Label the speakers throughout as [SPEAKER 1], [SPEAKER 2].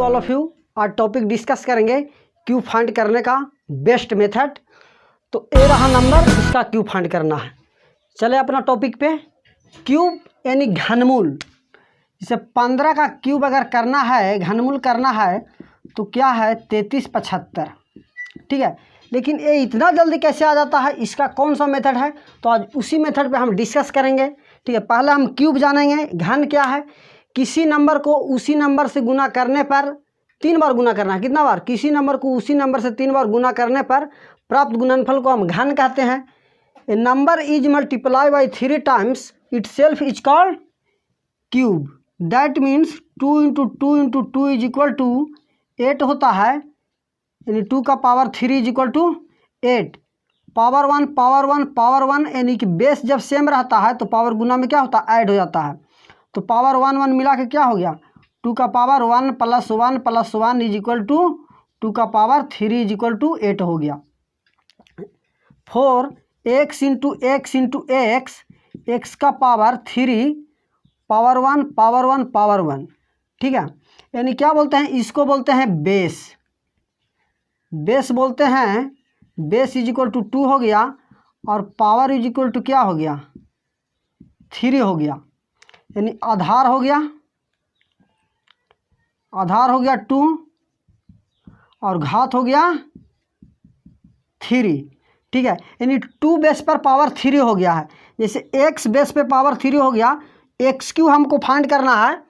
[SPEAKER 1] All of you. आज topic discuss करेंगे cube find करने का बेस्ट मेथड। तो ए रहा नंबर, इसका क्यूब फाइंड करना है। चले अपना टॉपिक पे। क्यूब यानी घनमूल। जैसे 15 का क्यूब अगर करना है, घनमूल करना है तो क्या है 3375। ठीक है, लेकिन ये इतना जल्दी कैसे आ जाता है, इसका कौन सा मेथड है, तो आज उसी मेथड पे हम डिस्कस करेंगे। ठीक है, पहले हम क्यूब जानेंगे। घन क्या है, किसी नंबर को उसी नंबर से गुना करने पर 3 बार गुना करना है। कितना बार, किसी नंबर को उसी नंबर से 3 बार गुना करने पर प्राप्त गुणनफल को हम घन कहते हैं। A number is multiply by 3 times itself is called cube. That means 2 into 2 into 2 is equal to 8 होता है, यानी 2 का power 3 is equal to 8। Power 1 power 1 power 1, यानी कि बेस जब सेम रहता है तो पावर गुना में क्या होता है, ऐड हो जाता है। तो पावर 1 1 मिला के क्या हो गया, 2 का power 1 plus 1 plus 1 is equal to 2 का पावर 3 इज इक्वल टू 8 हो गया। 4 x into x into x का पावर 3 पावर 1 पावर 1 पावर 1। ठीक है, यानी क्या बोलते हैं, इसको बोलते हैं बेस। बेस बोलते हैं, बेस इज इक्वल टू 2 हो गया और पावर इज इक्वल टू क्या हो गया, 3 हो गया। यानी आधार हो गया, आधार हो गया 2 और घात हो गया 3। ठीक है, यानी 2 बेस पर पावर 3 हो गया है। जैसे x बेस पे पावर 3 हो गया, एक्स क्यू हमको फाइंड करना है।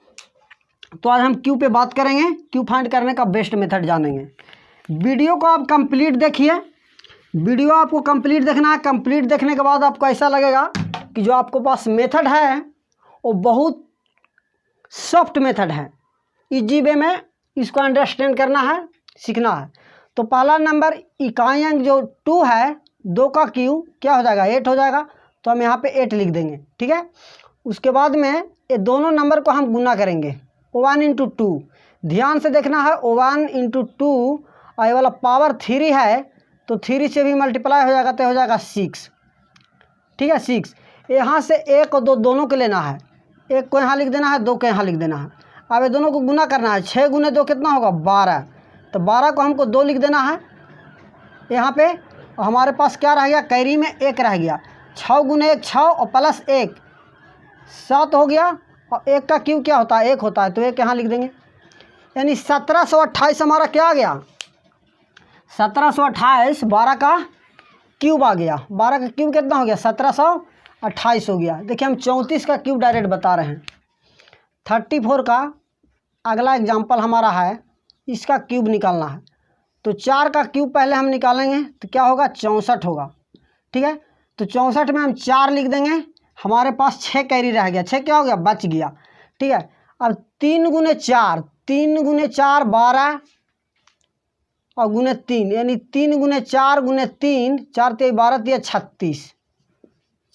[SPEAKER 1] तो आज हम क्यू पे बात करेंगे, क्यू फाइंड करने का बेस्ट मेथड जानेंगे। वीडियो को आप कंप्लीट देखिए। वीडियो आपको कंप्लीट देखना है। कंप्लीट देखने के बाद आपको ऐसा लगेगा कि जो आपको पास मेथड है वो बहुत सॉफ्ट मेथड है, इजी वे में इसको अंडरस्टैंड करना है, सीखना है। तो पहला नंबर इकाई अंक जो 2 है, 2 का क्यूब क्या हो जाएगा, 8 हो जाएगा। तो हम यहाँ पे 8 लिख देंगे। ठीक है, उसके बाद में ये दोनों नंबर को हम गुना करेंगे 1 इंटू 2। ध्यान से देखना है, 1 इंटू 2 और ये वाला पावर 3 है तो 3 से भी मल्टीप्लाई हो जाएगा तो हो जाएगा 6। ठीक है, 6। यहाँ से 1 और 2 दोनों को लेना है, 1 को यहाँ लिख देना है, 2 को यहाँ लिख देना है। अब ये दोनों को गुना करना है, 6 गुने 2 कितना होगा 12। तो 12 को हमको 2 लिख देना है यहाँ पे। और हमारे पास क्या रह गया, कैरी में 1 रह गया। 6 गुने 1 6 और प्लस 1 7 हो गया। और 1 का क्यूब क्या होता है, 1 होता है, तो 1 यहाँ लिख देंगे। यानी 1728 हमारा क्या आ गया, 1728 12 का क्यूब आ गया। 12 का क्यूब कितना हो गया, 1728 हो गया। देखिए हम 34 का क्यूब डायरेक्ट बता रहे हैं। 34 का अगला एग्जाम्पल हमारा है, इसका क्यूब निकालना है। तो 4 का क्यूब पहले हम निकालेंगे तो क्या होगा, 64 होगा। ठीक है, तो 64 में हम 4 लिख देंगे। हमारे पास 6 कैरी रह गया, 6 क्या हो गया, बच गया। ठीक है, अब 3 गुने 4 12 और गुने 3, यानी 3 गुने 4 गुने 3 4 3 12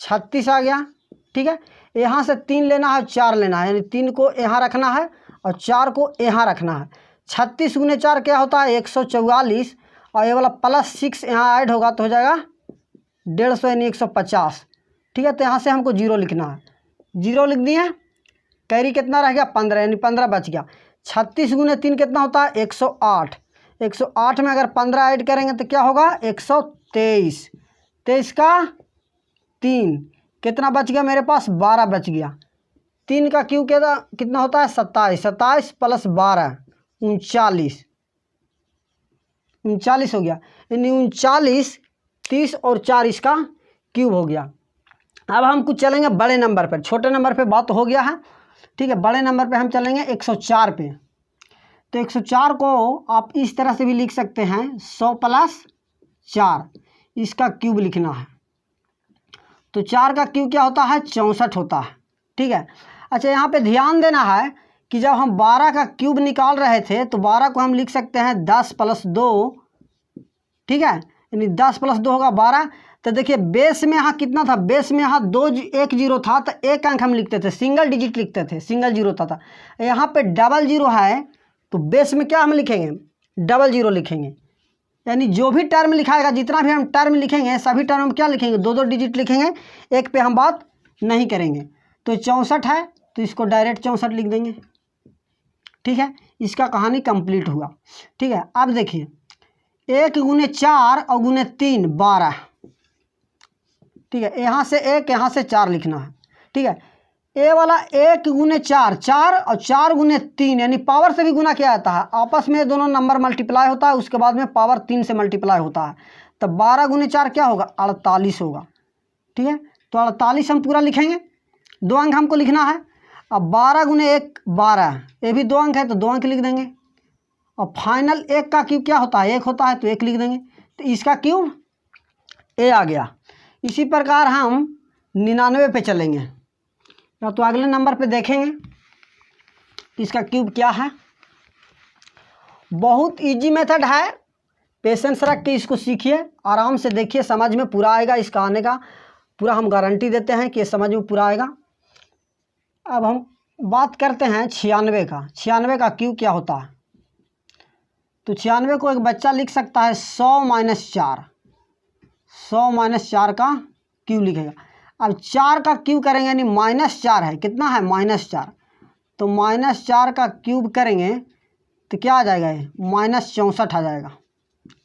[SPEAKER 1] 36 आ गया। ठीक है, यहाँ से 3 लेना है, 4 लेना है, यानी 3 को यहाँ रखना है और 4 को यहाँ रखना है। 36 गुने 4 क्या होता है, 144 और ये वाला प्लस 6 यहाँ ऐड होगा तो हो जाएगा 150 यानी 150। ठीक है, तो यहाँ से हमको 0 लिखना है, 0 लिख दिए। कैरी कितना रह गया, 15, यानी 15 बच गया। 36 गुने 3 कितना होता है, 108। 108 में अगर 15 ऐड करेंगे तो क्या होगा, 123। 23 का 3 कितना बच गया मेरे पास, 12 बच गया। 3 का क्यूब कितना होता है, 27। 27 प्लस 12 39 हो गया। यानी 39, 30 और 4 इसका क्यूब हो गया। अब हम कुछ चलेंगे बड़े नंबर पर। छोटे नंबर पे बात हो गया है। ठीक है, बड़े नंबर पे हम चलेंगे 104 पे। तो 104 को आप इस तरह से भी लिख सकते हैं, 100 प्लस 4, इसका क्यूब लिखना है। तो 4 का क्यूब क्या होता है, 64 होता है। ठीक है, अच्छा यहाँ पे ध्यान देना है कि जब हम 12 का क्यूब निकाल रहे थे तो 12 को हम लिख सकते हैं 10 प्लस 2। ठीक है, यानी 10 प्लस 2 होगा 12। तो देखिए बेस में यहाँ कितना था, बेस में यहाँ 1 0 था तो 1 अंक हम लिखते थे, सिंगल डिजिट लिखते थे, सिंगल 0 था। यहाँ पे डबल 0 है तो बेस में क्या हम लिखेंगे, डबल 0 लिखेंगे। यानी जो भी टर्म लिखाएगा, जितना भी हम टर्म लिखेंगे सभी टर्म हम क्या लिखेंगे, 2 2 डिजिट लिखेंगे, 1 पे हम बात नहीं करेंगे। तो 64 है तो इसको डायरेक्ट 64 लिख देंगे। ठीक है, इसका कहानी कंप्लीट हुआ। ठीक है, अब देखिए 1 गुने 4 और गुने 3 12। ठीक है, यहाँ से 1 यहाँ से 4 लिखना है। ठीक है, ए वाला 1 गुने 4 4 और 4 गुने 3 यानी पावर से भी गुना किया जाता है, आपस में दोनों नंबर मल्टीप्लाई होता है, उसके बाद में पावर 3 से मल्टीप्लाई होता है, तब 12 गुने 4 क्या होगा 48 होगा। ठीक है, तो 48 हम पूरा लिखेंगे, 2 अंक हमको लिखना है। अब 12 गुने 1 12, ये भी 2 अंक है तो 2 अंक लिख देंगे। और फाइनल 1 का क्यूब क्या होता है 1 होता है तो 1 लिख देंगे, तो इसका क्यूब ए आ गया। इसी प्रकार हम 99 पे चलेंगे, तो अगले नंबर पे देखेंगे इसका क्यूब क्या है। बहुत इजी मेथड है, पेशेंस रख के इसको सीखिए, आराम से देखिए, समझ में पूरा आएगा इसका आने का, पूरा हम गारंटी देते हैं कि समझ में पूरा आएगा। अब हम बात करते हैं 96 का। 96 का क्यूब क्या होता है, तो 96 को एक बच्चा लिख सकता है 100 - 4, 100 - 4 का क्यूब लिखेगा। अब 4 का क्यूब करेंगे यानी -4 है, कितना है -4, तो -4 का क्यूब करेंगे तो क्या आ जाएगा ये -64 आ जाएगा।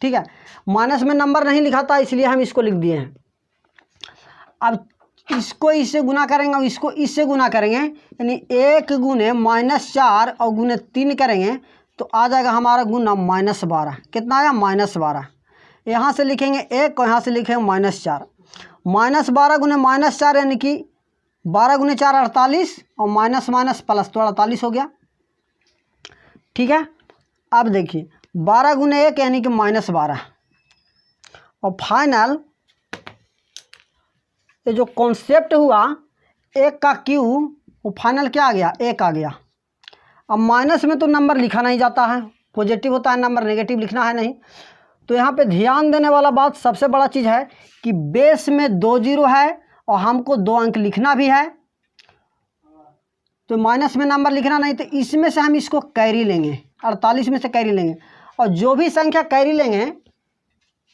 [SPEAKER 1] ठीक है, माइनस में नंबर नहीं लिखा था इसलिए हम इसको लिख दिए हैं। अब इसको इससे गुना करेंगे और इसको इससे गुना करेंगे, यानी 1 गुने -4 और गुने 3 करेंगे तो आ जाएगा हमारा गुना -12। कितना आया -12। यहाँ से लिखेंगे 1 और यहाँ से लिखेंगे -4, -12 गुने -4 यानी कि 12 गुने 4 48 और माइनस माइनस प्लस तो 48 हो गया। ठीक है, अब देखिए 12 गुने 1 यानी कि -12, और फाइनल ये जो कॉन्सेप्ट हुआ 1 का क्यूब वो फाइनल क्या आ गया 1 आ गया। अब माइनस में तो नंबर लिखा नहीं जाता है, पॉजिटिव होता है नंबर, नेगेटिव लिखना है नहीं। तो यहाँ पे ध्यान देने वाला बात सबसे बड़ा चीज़ है कि बेस में 2 जीरो है और हमको 2 अंक लिखना भी है, तो माइनस में नंबर लिखना नहीं, तो इसमें से हम इसको कैरी लेंगे, 48 में से कैरी लेंगे, और जो भी संख्या कैरी लेंगे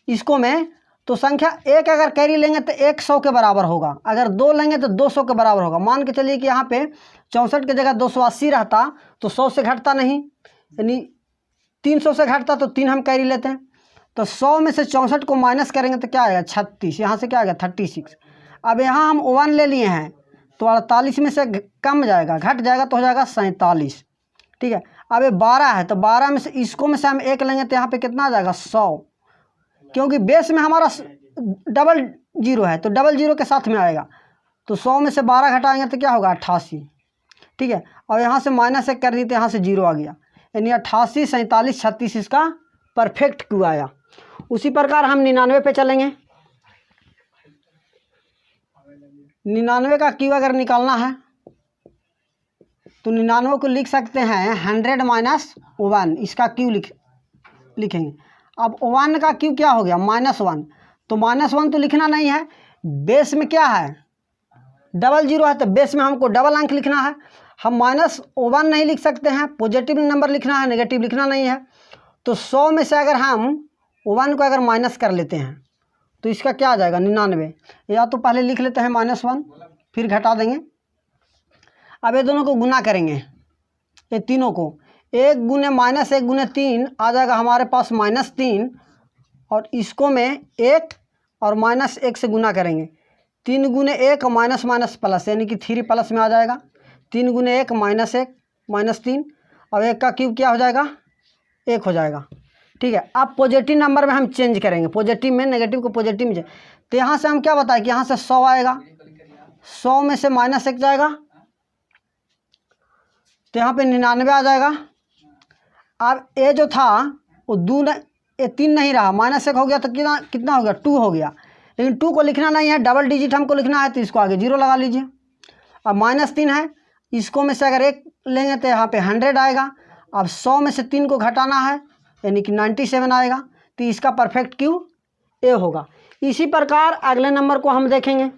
[SPEAKER 1] इसको में, तो संख्या 1 अगर कैरी लेंगे तो 100 के बराबर होगा, अगर 2 लेंगे तो 200 के बराबर होगा। मान के चलिए कि यहाँ पे 64 की जगह 280 रहता तो 100 से घटता नहीं, यानी 300 से घटता तो 3 हम कैरी लेते हैं, तो 100 में से 64 को माइनस करेंगे तो क्या आएगा 36, यहाँ से क्या आएगा 36। अब यहाँ हम 1 ले लिए हैं तो 48 में से कम जाएगा, घट जाएगा तो हो जाएगा 47। ठीक है, अब ये 12 है तो 12 में से इसको में से हम 1 लेंगे तो यहाँ पे कितना आ जाएगा 100, क्योंकि बेस में हमारा डबल जीरो है तो डबल जीरो के साथ में आएगा, तो 100 में से 12 घटाएंगे तो क्या होगा 88। ठीक है, और यहाँ से -1 कर दी तो यहाँ से 0 आ गया, यानी 88 47 36 इसका परफेक्ट क्यू आया। उसी प्रकार हम 99 पे चलेंगे। 99 का क्यू अगर निकालना है तो 99 को लिख सकते हैं 100 - 1, इसका क्यू लिखेंगे। अब 1 का क्यू क्या हो गया -1, तो -1 तो लिखना नहीं है, बेस में क्या है डबल जीरो है, तो बेस में हमको डबल अंक लिखना है। हम -1 नहीं लिख सकते हैं, पॉजिटिव नंबर लिखना है, नेगेटिव लिखना नहीं है। तो 100 में से अगर हम 1 को अगर माइनस कर लेते हैं तो इसका क्या आ जाएगा 99, या तो पहले लिख लेते हैं -1 फिर घटा देंगे। अब ये दोनों को गुना करेंगे, ये तीनों को, 1 गुने -1 गुने 3 आ जाएगा हमारे पास -3, और इसको में 1 और -1 से गुना करेंगे, 3 गुने 1 और माइनस माइनस प्लस यानी कि 3 प्लस में आ जाएगा, 3 गुने 1 -1 -3, और 1 का क्यूब क्या हो जाएगा 1 हो जाएगा। ठीक है, अब पॉजिटिव नंबर में हम चेंज करेंगे, पॉजिटिव में नेगेटिव को पॉजिटिव में, तो यहाँ से हम क्या बताएं कि यहाँ से 100 आएगा, 100 में से -1 जाएगा तो यहाँ पे 99 आ जाएगा। अब ए जो था वो 3 नहीं रहा, -1 हो गया तो कितना हो गया 2 हो गया, लेकिन 2 को लिखना नहीं है, डबल डिजिट हमको लिखना है, तो इसको आगे 0 लगा लीजिए। अब -3 है, इसको में से अगर 1 लेंगे तो यहाँ पे 100 आएगा। अब 100 में से 3 को घटाना है यानी कि 97 आएगा, तो इसका परफेक्ट क्यू ए होगा। इसी प्रकार अगले नंबर को हम देखेंगे,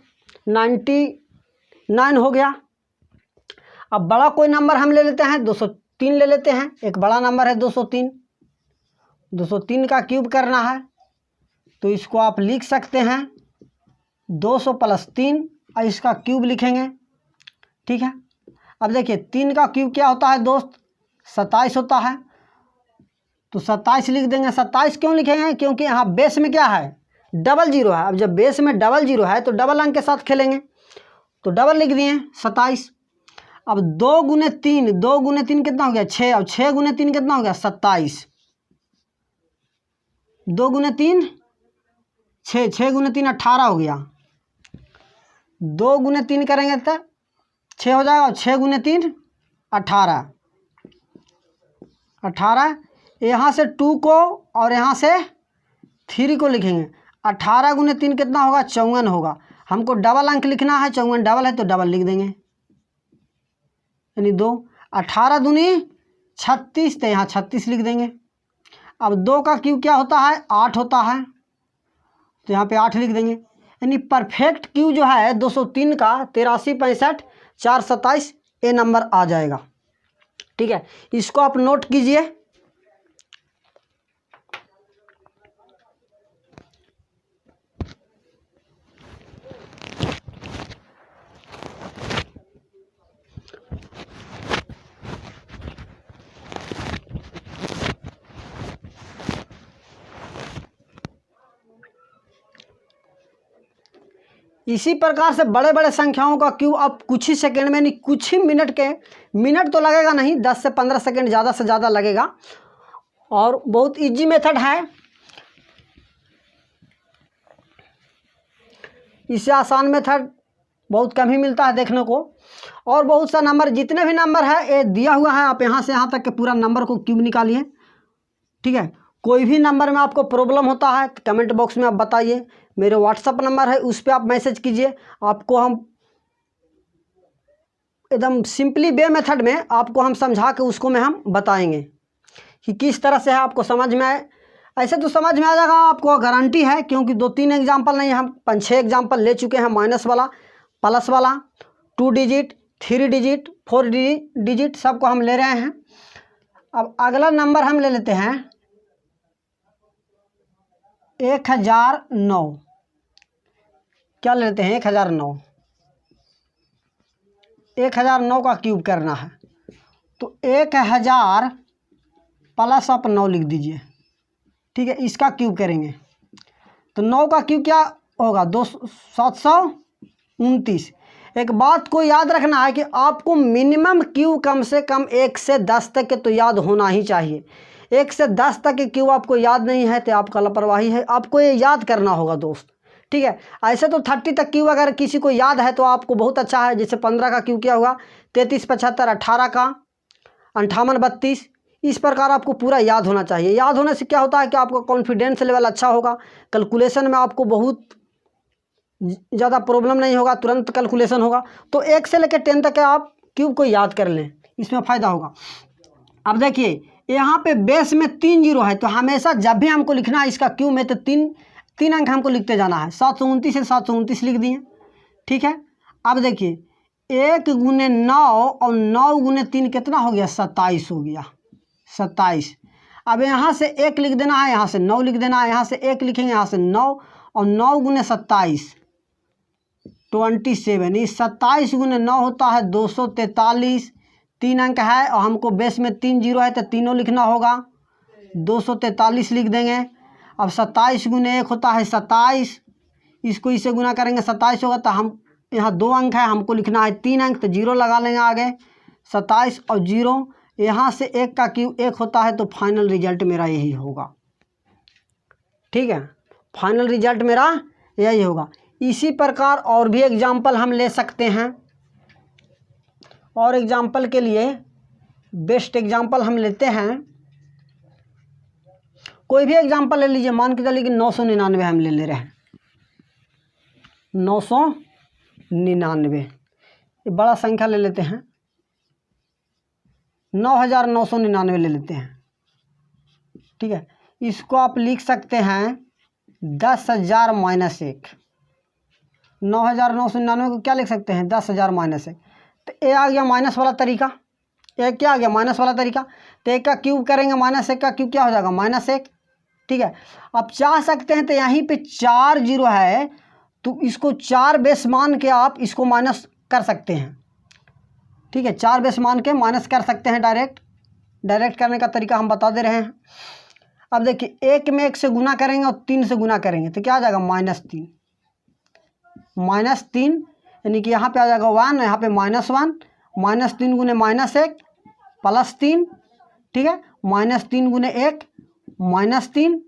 [SPEAKER 1] 99 हो गया। अब बड़ा कोई नंबर हम ले लेते हैं, 203 ले लेते हैं, एक बड़ा नंबर है 203, 203 का क्यूब करना है, तो इसको आप लिख सकते हैं 200 + 3 और इसका क्यूब लिखेंगे। ठीक है, अब देखिए 3 का क्यूब क्या होता है दोस्त 27 होता है, तो 27 लिख देंगे। 27 क्यों लिखेंगे? क्योंकि यहाँ बेस में क्या है? डबल जीरो है। अब जब बेस में डबल जीरो है तो डबल अंक के साथ खेलेंगे, तो डबल लिख दिए 27। अब 2 गुने 3, 2 गुने 3 कितना हो गया? 6। अब 6 गुने 3 कितना हो गया? 27। 2 गुने 3 6, 6 गुने 3 18 हो गया। 2 गुने 3 करेंगे तो 6 हो जाएगा, 6 गुने 3 18। 18 यहाँ से 2 को और यहाँ से 3 को लिखेंगे। 18 गुने 3 कितना होगा? 54 होगा। हमको डबल अंक लिखना है, 54 डबल है तो डबल लिख देंगे, यानी 2। 18 दूनी 36, तो यहाँ 36 लिख देंगे। अब 2 का क्यूब क्या होता है? 8 होता है, तो यहाँ पे 8 लिख देंगे। यानी परफेक्ट क्यू जो है 203 का 83 65 4 27 ये नंबर आ जाएगा। ठीक है, इसको आप नोट कीजिए। इसी प्रकार से बड़े बड़े संख्याओं का क्यूब आप कुछ ही सेकंड में, यानी कुछ ही मिनट तो लगेगा नहीं, 10 से 15 सेकंड ज़्यादा से ज़्यादा लगेगा, और बहुत इजी मेथड है। इससे आसान मेथड बहुत कम ही मिलता है देखने को। और बहुत सा नंबर, जितने भी नंबर है ये दिया हुआ है, आप यहाँ से यहाँ तक के पूरा नंबर को क्यूब निकालिए। ठीक है, कोई भी नंबर में आपको प्रॉब्लम होता है तो कमेंट बॉक्स में आप बताइए। मेरे व्हाट्सअप नंबर है, उस पर आप मैसेज कीजिए, आपको हम एकदम सिंपली वे मेथड में आपको हम समझा के उसको में हम बताएंगे कि किस तरह से है, आपको समझ में आए। ऐसे तो समझ में आ जाएगा, आपको गारंटी है, क्योंकि 2-3 एग्जाम्पल नहीं, हम 5-6 एग्जाम्पल ले चुके हैं। माइनस वाला, प्लस वाला, 2 डिजिट, 3 डिजिट, 4 डिजिट सबको हम ले रहे हैं। अब अगला नंबर हम ले लेते हैं 1009। क्या ले लेते हैं? 1009। 1009 का क्यूब करना है, तो 1000 प्लस आप 9 लिख दीजिए। ठीक है, इसका क्यूब करेंगे तो 9 का क्यूब क्या होगा? 729। एक बात को याद रखना है कि आपको मिनिमम क्यूब कम से कम 1 से 10 तक के तो याद होना ही चाहिए। 1 से 10 तक के क्यूब आपको याद नहीं है तो आपका लापरवाही है, आपको ये याद करना होगा दोस्त। ठीक है, ऐसे तो 30 तक क्यूब अगर किसी को याद है तो आपको बहुत अच्छा है। जैसे 15 का क्यूब क्या होगा? 33 75, 18 का 58 32। इस प्रकार आपको पूरा याद होना चाहिए। याद होने से क्या होता है कि आपका कॉन्फिडेंस लेवल अच्छा होगा, कैलकुलेशन में आपको बहुत ज़्यादा प्रॉब्लम नहीं होगा, तुरंत कैलकुलेशन होगा। तो 1 से लेकर 10 तक आप क्यूब को याद कर लें, इसमें फ़ायदा होगा। अब देखिए यहाँ पे बेस में 3 जीरो है, तो हमेशा जब भी हमको लिखना है इसका क्यूब में तो 3 अंक हमको लिखते जाना है। 729 से 729 लिख दिए। ठीक है, अब देखिए 1 गुने 9 और 9 गुने 3 कितना हो गया? 27 हो गया, 27। अब यहाँ से 1 लिख देना है, यहाँ से 9 लिख देना है, यहाँ से 1 लिखेंगे, यहाँ से 9, और 9 गुने 27 27। इस 27 गुने 9 होता है 243। 3 अंक है और हमको बेस में 3 जीरो है तो तीनों लिखना होगा, 243 लिख देंगे। अब 27 गुने 1 होता है 27, इसको इससे गुना करेंगे 27 होगा, तो हम यहाँ 2 अंक है, हमको लिखना है 3 अंक, तो जीरो लगा लेंगे आगे। 27 और जीरो, यहाँ से 1 का क्यूब 1 होता है, तो फाइनल रिजल्ट मेरा यही होगा। ठीक है, फाइनल रिजल्ट मेरा यही होगा। इसी प्रकार और भी एग्जाम्पल हम ले सकते हैं, और एग्जाम्पल के लिए बेस्ट एग्जाम्पल हम लेते हैं। कोई भी एग्जाम्पल ले लीजिए, मान के चलिए कि 999 हम ले रहे हैं। 999 ये बड़ा संख्या ले लेते हैं, 9999 ले लेते हैं। ठीक है, इसको आप लिख सकते हैं 10,000 माइनस 1। 9999 को क्या लिख सकते हैं? 10,000 माइनस 1। तो ये आ गया माइनस वाला तरीका। ये क्या आ गया? माइनस वाला तरीका। तो 1 का क्यूब करेंगे, माइनस 1 का क्यूब क्या हो जाएगा? -1। ठीक है, आप चाह सकते हैं तो यहीं पे 4 जीरो है, तो इसको 4 बेस मान के आप इसको माइनस कर सकते हैं। ठीक है, 4 बेस मान के माइनस कर सकते हैं डायरेक्ट। डायरेक्ट करने का तरीका हम बता दे रहे हैं। अब देखिए 1 में 1 से गुना करेंगे और 3 से गुना करेंगे तो क्या आ जाएगा -3, -3 यानी कि यहाँ पे आ जाएगा 1, यहाँ पे -1, -3 गुने -1 +3, ठीक है, -3 गुने 1 -3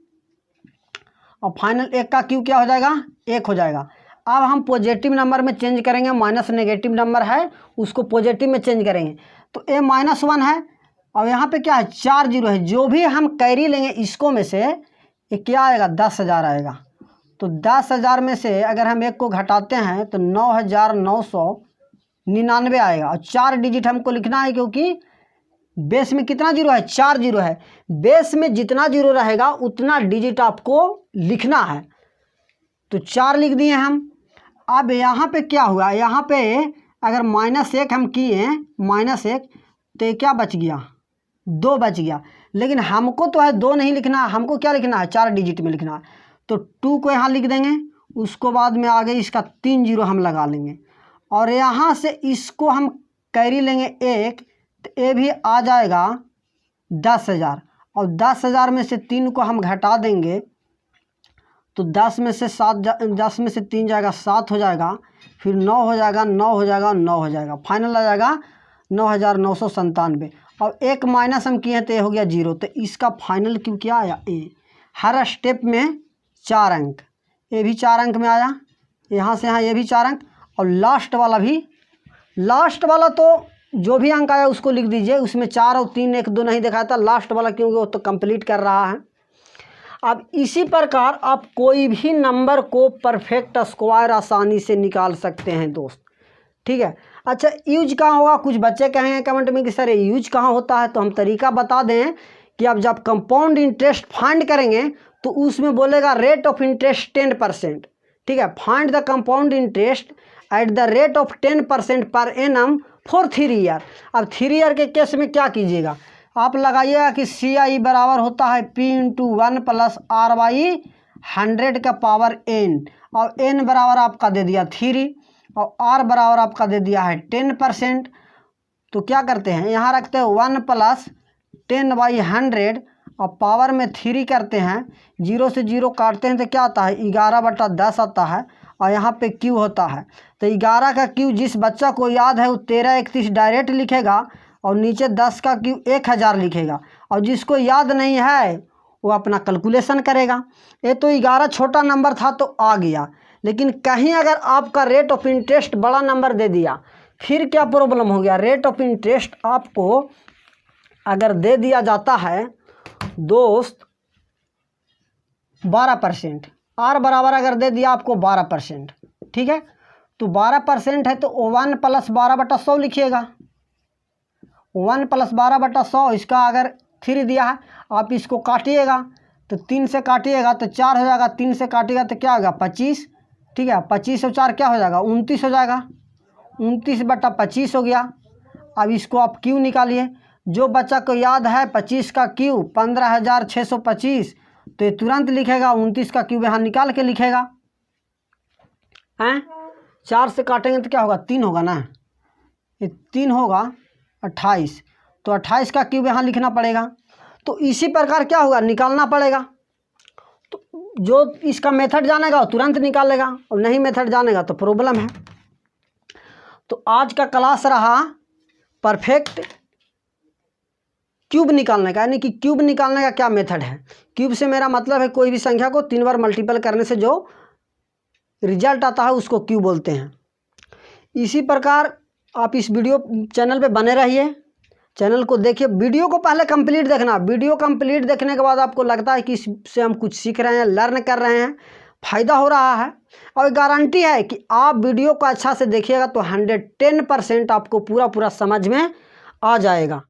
[SPEAKER 1] और फाइनल 1 का क्यूब क्या हो जाएगा 1 हो जाएगा। अब हम पॉजिटिव नंबर में चेंज करेंगे, माइनस नेगेटिव नंबर है उसको पॉजिटिव में चेंज करेंगे तो a -1 है और यहाँ पे क्या है 4 जीरो है। जो भी हम कैरी लेंगे इसको में से ये क्या आएगा 10,000 आएगा। तो 10,000 में से अगर हम 1 को घटाते हैं तो 9,999 आएगा और 4 डिजिट हमको लिखना है क्योंकि बेस में कितना जीरो है 4 जीरो है। बेस में जितना जीरो रहेगा उतना डिजिट आपको लिखना है तो 4 लिख दिए हम। अब यहाँ पे क्या हुआ, यहाँ पे अगर -1 हम किए -1 तो ये क्या बच गया 2 बच गया, लेकिन हमको तो है 2 नहीं लिखना, हमको क्या लिखना है 4 डिजिट में लिखना है। तो 2 को यहाँ लिख देंगे, उसको बाद में आगे इसका 3 जीरो हम लगा लेंगे और यहाँ से इसको हम कैरी लेंगे 1 तो ये भी आ जाएगा 10,000 और 10,000 में से 3 को हम घटा देंगे तो 10 में से 3 जाएगा 7 हो जाएगा, फिर 9 हो जाएगा 9 हो जाएगा 9 हो जाएगा, फाइनल आ जाएगा 9,997 और 1 माइनस हम किए हैं तो ये हो गया 0। तो इसका फाइनल क्यों क्या आया ए। हर स्टेप में 4 अंक, ये भी 4 अंक में आया, यहाँ से यहाँ ये भी 4 अंक और लास्ट वाला भी, लास्ट वाला तो जो भी अंक आया उसको लिख दीजिए, उसमें 4 और 3 1 2 नहीं दिखाया था, लास्ट वाला क्योंकि वो तो कंप्लीट कर रहा है। अब इसी प्रकार आप कोई भी नंबर को परफेक्ट स्क्वायर आसानी से निकाल सकते हैं दोस्त, ठीक है। अच्छा यूज कहाँ होगा, कुछ बच्चे कहेंगे कमेंट में कि सर ये यूज कहाँ होता है, तो हम तरीका बता दें कि आप जब कंपाउंड इंटरेस्ट फाइंड करेंगे तो उसमें बोलेगा रेट ऑफ इंटरेस्ट 10%, ठीक है। Find the compound interest at the rate of 10% per annum for 3 year. अब 3 ईयर के केस में क्या कीजिएगा, आप लगाइएगा कि CI बराबर होता है P × 1 + R/100 का पावर n और n बराबर आपका दे दिया 3 और r बराबर आपका दे दिया है 10%। तो क्या करते हैं यहाँ रखते हैं 1 + 10/100 और पावर में 3 करते हैं, 0 से 0 काटते हैं तो क्या आता है 11/10 आता है और यहाँ पे Q होता है। तो 11 का Q जिस बच्चा को याद है वो 1331 डायरेक्ट लिखेगा और नीचे 10 का Q 1000 लिखेगा और जिसको याद नहीं है वो अपना कैलकुलेशन करेगा। ये तो 11 छोटा नंबर था तो आ गया, लेकिन कहीं अगर आपका रेट ऑफ इंटरेस्ट बड़ा नंबर दे दिया फिर क्या प्रॉब्लम हो गया। रेट ऑफ इंटरेस्ट आपको अगर दे दिया जाता है दोस्त 12%, R बराबर अगर दे दिया आपको 12%, ठीक है, तो 12% है तो 1 + 12/100 लिखिएगा। 1 + 12/100 इसका अगर 3 दिया है आप इसको काटिएगा तो 3 से काटिएगा तो 4 हो जाएगा, 3 से काटिएगा तो क्या होगा 25, ठीक है। 25 और 4 क्या हो जाएगा 29 हो जाएगा, 29/25 हो गया। अब इसको आप क्यू निकालिए, जो बच्चा को याद है 25 का क्यू 15,625 तो ये तुरंत लिखेगा, 29 का क्यूब यहाँ निकाल के लिखेगा हैं। 4 से काटेंगे तो क्या होगा 3 होगा ना, ये 3 होगा 28, तो 28 का क्यूब यहाँ लिखना पड़ेगा। तो इसी प्रकार क्या होगा निकालना पड़ेगा। तो जो इसका मेथड जानेगा वो तुरंत निकालेगा और नहीं मेथड जानेगा तो प्रॉब्लम है। तो आज का क्लास रहा परफेक्ट क्यूब निकालने का, यानी कि क्यूब निकालने का क्या मेथड है। क्यूब से मेरा मतलब है कोई भी संख्या को 3 बार मल्टीपल करने से जो रिजल्ट आता है उसको क्यूब बोलते हैं। इसी प्रकार आप इस वीडियो चैनल पे बने रहिए, चैनल को देखिए, वीडियो को पहले कंप्लीट देखना। वीडियो कंप्लीट देखने के बाद आपको लगता है कि इससे हम कुछ सीख रहे हैं, लर्न कर रहे हैं, फ़ायदा हो रहा है और गारंटी है कि आप वीडियो को अच्छा से देखिएगा तो 110% आपको पूरा समझ में आ जाएगा।